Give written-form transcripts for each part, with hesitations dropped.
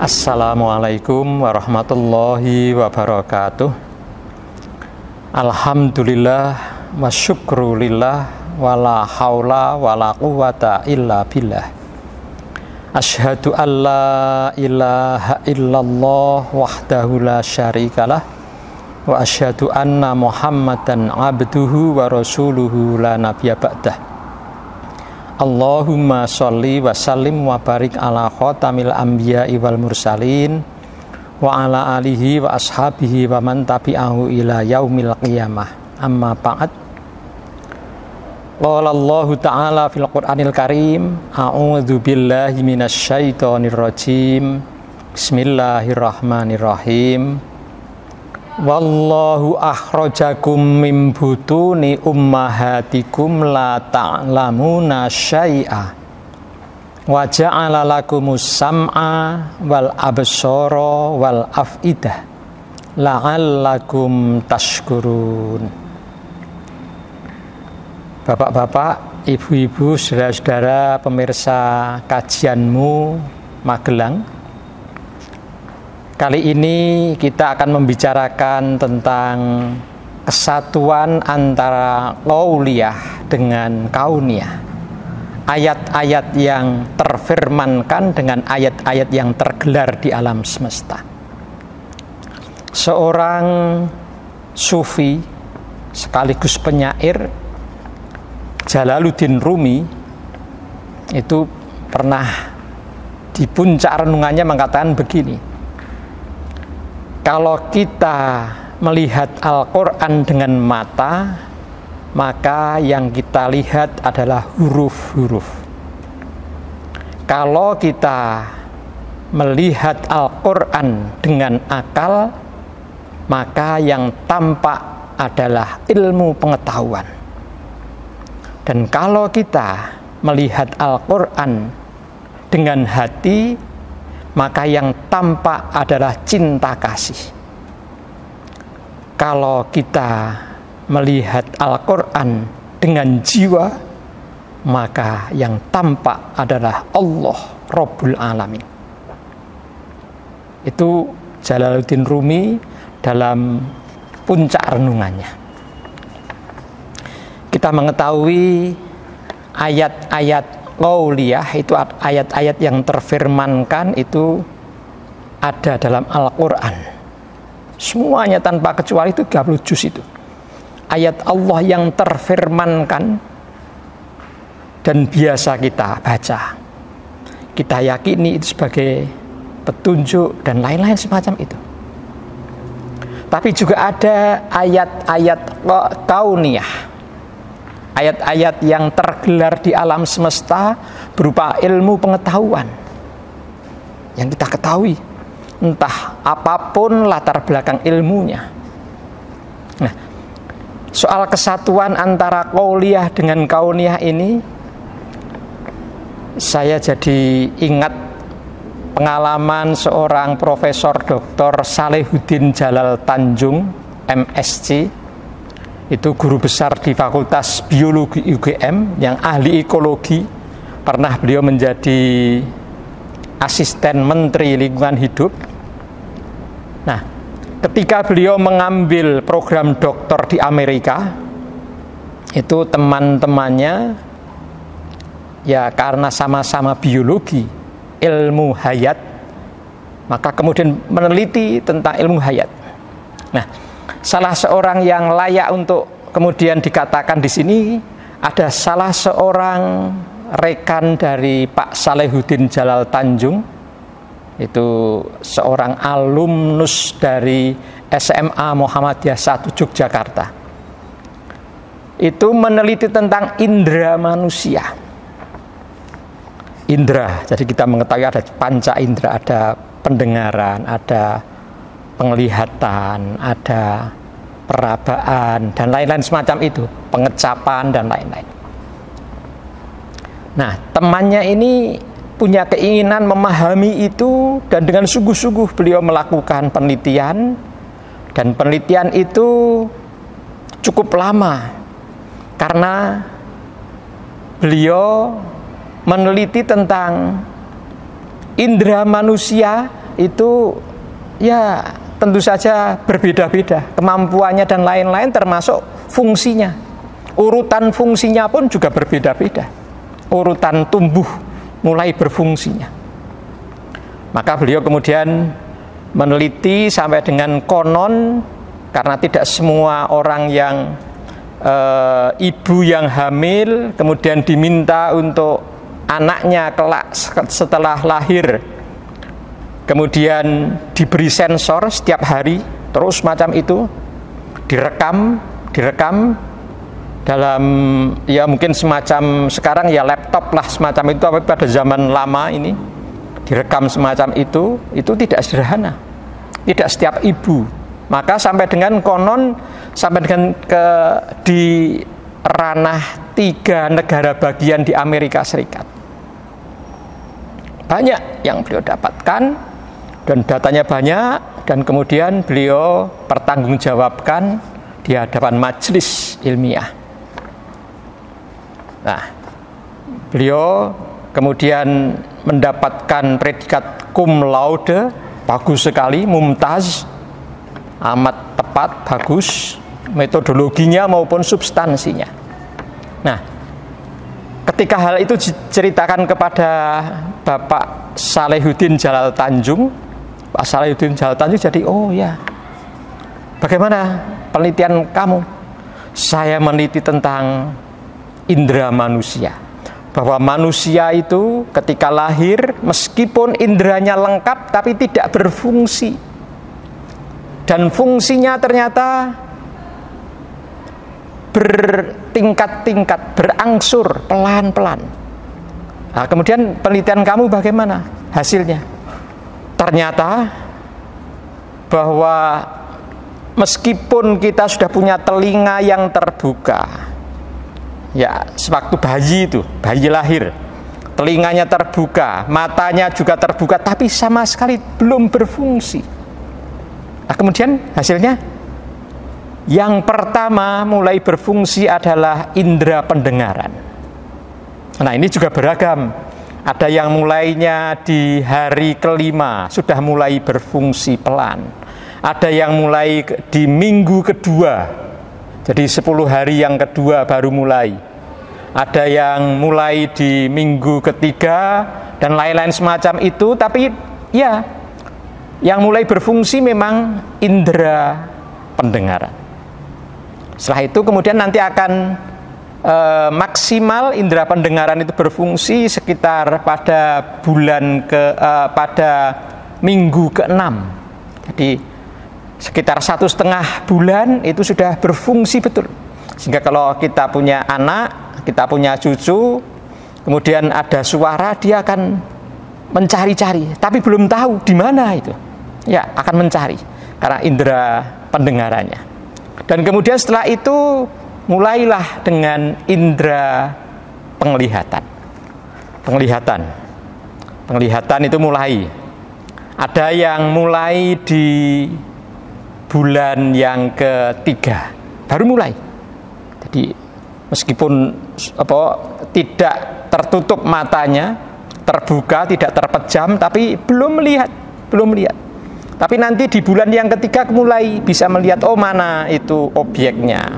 Assalamualaikum warahmatullahi wabarakatuh. Alhamdulillah wa syukrulillah wala haula wala quwata illa billah. Asyhadu an la ilaha illallah wahdahu la syarikalah wa asyhadu anna Muhammadan abduhu wa rasuluhu la nabiyya ba'dah. Allahumma sholli wa sallim wa barik ala khotamil anbiya'i wal mursalin wa ala alihi wa ashabihi wa man tabi'ahu ila yaumil qiyamah. Amma ba'd. Qala Allah ta'ala fil Qur'anil Karim, a'udzu billahi minasy syaithanir rajim. Bismillahirrahmanirrahim. Wallahu akhrajakum min butuni ummahatikum la ta'lamuna syai'a wa ja'ala lakumus sam'a wal absara wal af'idah la'allakum tashkurun. Bapak-bapak, ibu-ibu, saudara-saudara pemirsa kajianmu Magelang, kali ini kita akan membicarakan tentang kesatuan antara qauliyah dengan kauniyah. Ayat-ayat yang terfirmankan dengan ayat-ayat yang tergelar di alam semesta. Seorang sufi sekaligus penyair, Jalaluddin Rumi, itu pernah di puncak renungannya mengatakan begini: kalau kita melihat Al-Quran dengan mata, maka yang kita lihat adalah huruf-huruf. Kalau kita melihat Al-Quran dengan akal, maka yang tampak adalah ilmu pengetahuan. Dan kalau kita melihat Al-Quran dengan hati, maka yang tampak adalah cinta kasih. Kalau kita melihat Al-Quran dengan jiwa, maka yang tampak adalah Allah Rabbul Alamin. Itu Jalaluddin Rumi dalam puncak renungannya. Kita mengetahui ayat-ayat qauliyah itu ayat-ayat yang terfirmankan itu ada dalam Al-Quran. Semuanya tanpa kecuali itu 30 juz itu. Ayat Allah yang terfirmankan dan biasa kita baca. Kita yakini itu sebagai petunjuk dan lain-lain semacam itu. Tapi juga ada ayat-ayat kauniyah. Ayat-ayat yang tergelar di alam semesta berupa ilmu pengetahuan yang kita ketahui, entah apapun latar belakang ilmunya. Nah, soal kesatuan antara qauliyah dengan kauniyah ini, saya jadi ingat pengalaman seorang Profesor Dr. Salehuddin Jalal Tanjung, MSc. Itu guru besar di Fakultas Biologi UGM yang ahli ekologi. Pernah beliau menjadi asisten Menteri Lingkungan Hidup. Nah, ketika beliau mengambil program doktor di Amerika, itu teman-temannya ya karena sama-sama biologi, ilmu hayat, maka kemudian meneliti tentang ilmu hayat. Nah, salah seorang yang layak untuk kemudian dikatakan di sini ada salah seorang rekan dari Pak Salehuddin Jalal Tanjung, itu seorang alumnus dari SMA Muhammadiyah 1 Yogyakarta. Itu meneliti tentang indera manusia. Indera, jadi kita mengetahui ada panca indera, ada pendengaran, ada penglihatan, ada perabaan, dan lain-lain semacam itu, pengecapan, dan lain-lain. Nah, temannya ini punya keinginan memahami itu, dan dengan sungguh-sungguh beliau melakukan penelitian, dan penelitian itu cukup lama, karena beliau meneliti tentang indera manusia itu ya tentu saja berbeda-beda kemampuannya dan lain-lain, termasuk fungsinya. Urutan fungsinya pun juga berbeda-beda. Urutan tumbuh mulai berfungsinya. Maka beliau kemudian meneliti sampai dengan konon, karena tidak semua orang yang ibu yang hamil kemudian diminta untuk anaknya kelak setelah lahir kemudian diberi sensor setiap hari terus macam itu, direkam dalam ya mungkin semacam sekarang ya laptop lah semacam itu, tapi pada zaman lama ini direkam semacam itu tidak sederhana, tidak setiap ibu. Maka sampai dengan konon sampai dengan di ranah 3 negara bagian di Amerika Serikat. Banyak yang beliau dapatkan dan datanya banyak, dan kemudian beliau pertanggungjawabkan di hadapan majelis ilmiah. Nah, beliau kemudian mendapatkan predikat cum laude, bagus sekali, mumtaz, amat tepat, bagus metodologinya maupun substansinya. Nah, ketika hal itu diceritakan kepada Bapak Salehuddin Jalal Tanjung, Pak Salehuddin Jalal Tanjung jadi, oh ya, bagaimana penelitian kamu? Saya meneliti tentang indera manusia, bahwa manusia itu ketika lahir meskipun inderanya lengkap tapi tidak berfungsi, dan fungsinya ternyata bertingkat-tingkat, berangsur, pelan-pelan. Nah, kemudian penelitian kamu bagaimana hasilnya? Ternyata bahwa meskipun kita sudah punya telinga yang terbuka, ya sewaktu bayi lahir, telinganya terbuka, matanya juga terbuka, tapi sama sekali belum berfungsi. Nah, kemudian hasilnya yang pertama mulai berfungsi adalah indera pendengaran. Nah, ini juga beragam. Ada yang mulainya di hari kelima sudah mulai berfungsi pelan. Ada yang mulai di minggu kedua, jadi 10 hari yang kedua baru mulai. Ada yang mulai di minggu ketiga dan lain-lain semacam itu. Tapi ya, yang mulai berfungsi memang indera pendengaran. Setelah itu kemudian nanti akan maksimal indera pendengaran itu berfungsi sekitar pada pada minggu ke-6. Jadi sekitar 1,5 bulan itu sudah berfungsi betul. Sehingga kalau kita punya anak, kita punya cucu, kemudian ada suara, dia akan mencari-cari, tapi belum tahu di mana itu. Ya, akan mencari karena indera pendengarannya. Dan kemudian setelah itu mulailah dengan indera penglihatan. Penglihatan itu mulai. Ada yang mulai di bulan yang ketiga baru mulai. Jadi meskipun tidak tertutup matanya, terbuka, tidak terpejam, tapi belum melihat. Tapi nanti di bulan yang ketiga mulai bisa melihat, oh mana itu objeknya,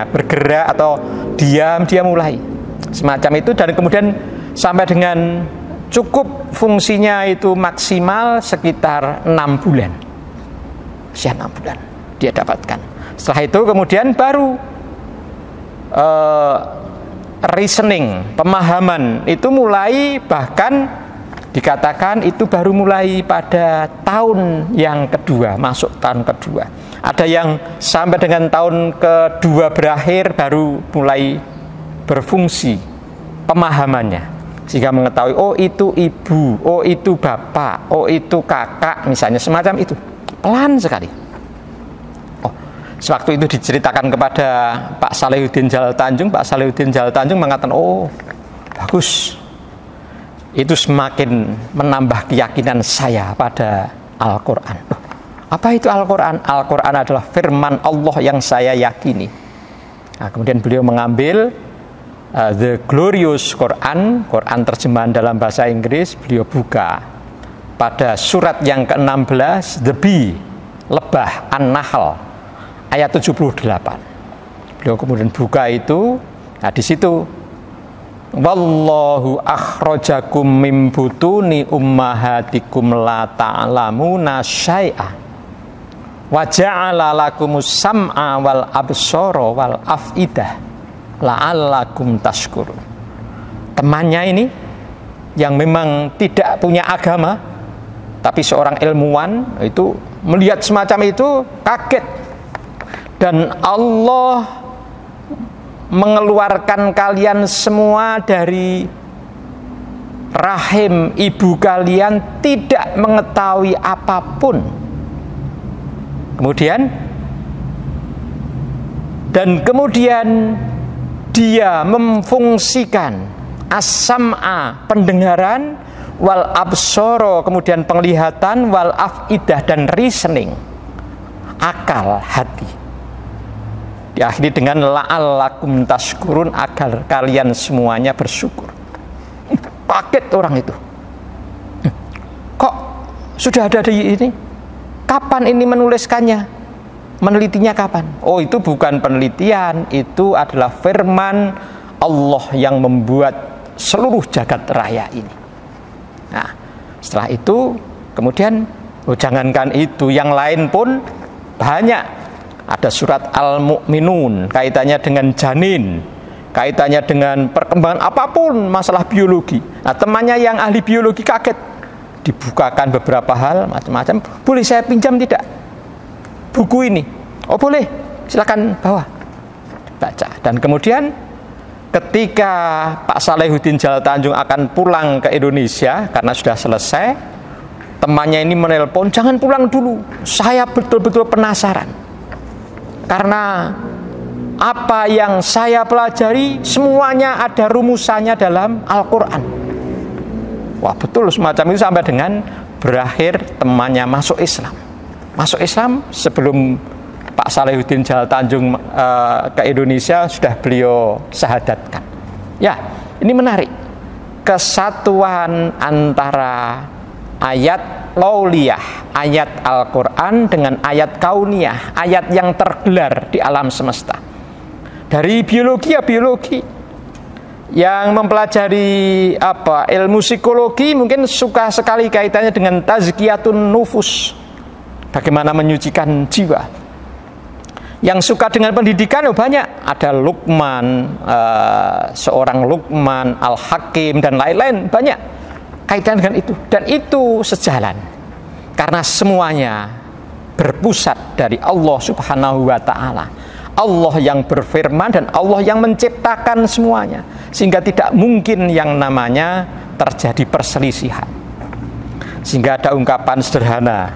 bergerak atau diam, dia mulai semacam itu. Dan kemudian sampai dengan cukup fungsinya itu maksimal sekitar 6 bulan. Usia 6 bulan dia dapatkan. Setelah itu kemudian baru reasoning, pemahaman itu mulai, bahkan dikatakan itu baru mulai pada tahun yang kedua, masuk tahun kedua. Ada yang sampai dengan tahun kedua berakhir baru mulai berfungsi pemahamannya, sehingga mengetahui, oh itu ibu, oh itu bapak, oh itu kakak, misalnya semacam itu. Pelan sekali. Oh, sewaktu itu diceritakan kepada Pak Salehuddin Jalal Tanjung, Pak Salehuddin Jalal Tanjung mengatakan, oh bagus. Itu semakin menambah keyakinan saya pada Al-Quran. Apa itu Al-Quran? Al-Quran adalah firman Allah yang saya yakini. Nah, kemudian beliau mengambil The Glorious Quran, Quran terjemahan dalam bahasa Inggris, beliau buka pada surat yang ke-16, The Bee, lebah, An-Nahl, ayat 78. Beliau kemudian buka itu, nah di situ, wallahu akhrajakum mim butuni ummahatikum la ta'lamuna syai'a wa ja'ala lakumus sam'a wal absara wal af'idah la'allakum tashkurun. Temannya ini yang memang tidak punya agama tapi seorang ilmuwan itu melihat semacam itu kaget, dan Allah mengeluarkan kalian semua dari rahim ibu kalian tidak mengetahui apapun. Kemudian dia memfungsikan as-sam'a, pendengaran, wal absoro, kemudian penglihatan, wal af'idah, dan reasoning, akal, hati. Diakhiri dengan la'allakum tashkurun, agar kalian semuanya bersyukur. Kaget orang itu. Kok sudah ada di ini? Kapan ini menuliskannya? Menelitinya kapan? Oh, itu bukan penelitian, itu adalah firman Allah yang membuat seluruh jagat raya ini. Nah, setelah itu kemudian jangankan itu, yang lain pun banyak. Ada surat Al-Mu'minun, kaitannya dengan janin, kaitannya dengan perkembangan apapun masalah biologi. Nah, temannya yang ahli biologi kaget, dibukakan beberapa hal macam-macam. Boleh saya pinjam tidak buku ini? Oh boleh, silakan bawa, baca. Dan kemudian ketika Pak Salehuddin Jalal Tanjung akan pulang ke Indonesia karena sudah selesai, temannya ini menelpon, jangan pulang dulu, saya betul-betul penasaran. Karena apa yang saya pelajari semuanya ada rumusannya dalam Al-Quran. Wah, betul semacam itu, sampai dengan berakhir temannya masuk Islam. Masuk Islam sebelum Pak Salehuddin Jalal Tanjung ke Indonesia sudah beliau syahadatkan. Ya, ini menarik. Kesatuan antara ayat lauliyah, ayat Al-Quran dengan ayat kauniyah, ayat yang tergelar di alam semesta. Dari biologi ya biologi, yang mempelajari ilmu psikologi mungkin suka sekali kaitannya dengan tazkiyatun nufus, bagaimana menyucikan jiwa. Yang suka dengan pendidikan banyak, ada Luqman, seorang Luqman, Al-Hakim, dan lain-lain, banyak kaitan dengan itu. Dan itu sejalan, karena semuanya berpusat dari Allah Subhanahu wa ta'ala. Allah yang berfirman dan Allah yang menciptakan semuanya, sehingga tidak mungkin yang namanya terjadi perselisihan. Sehingga ada ungkapan sederhana,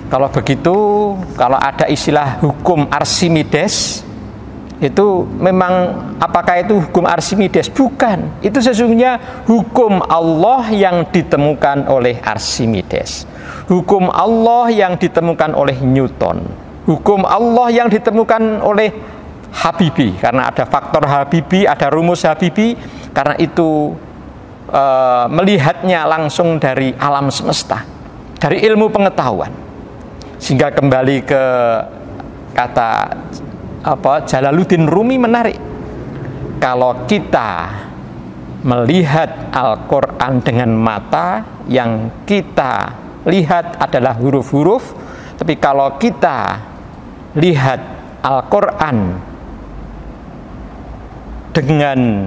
kalau begitu, kalau ada istilah hukum Archimedes, itu memang apakah itu hukum Archimedes? Bukan, itu sesungguhnya hukum Allah yang ditemukan oleh Archimedes, hukum Allah yang ditemukan oleh Newton, hukum Allah yang ditemukan oleh Habibi, karena ada faktor Habibi, ada rumus Habibi, karena itu melihatnya langsung dari alam semesta, dari ilmu pengetahuan. Sehingga kembali ke kata Jalaluddin Rumi menarik. Kalau kita melihat Al-Quran dengan mata, yang kita lihat adalah huruf-huruf, tapi kalau kita lihat Al-Quran dengan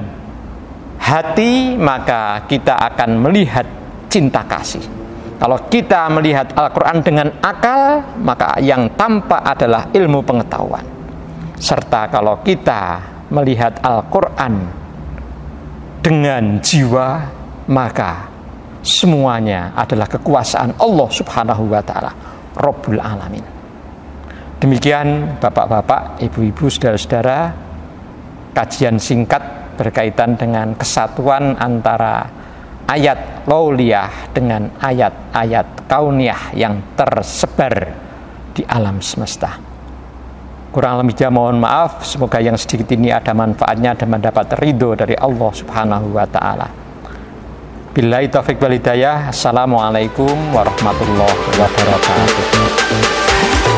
hati, maka kita akan melihat cinta kasih. Kalau kita melihat Al-Quran dengan akal, maka yang tampak adalah ilmu pengetahuan. Serta kalau kita melihat Al-Quran dengan jiwa, maka semuanya adalah kekuasaan Allah Subhanahu wa ta'ala, Rabbul Alamin. Demikian bapak-bapak, ibu-ibu, saudara-saudara, kajian singkat berkaitan dengan kesatuan antara ayat lauliyah dengan ayat-ayat kauniyah yang tersebar di alam semesta. Kurang lebihnya mohon maaf, semoga yang sedikit ini ada manfaatnya dan mendapat ridho dari Allah Subhanahu wa ta'ala. Billahi taufiq wal hidayah. Assalamualaikum warahmatullahi wabarakatuh.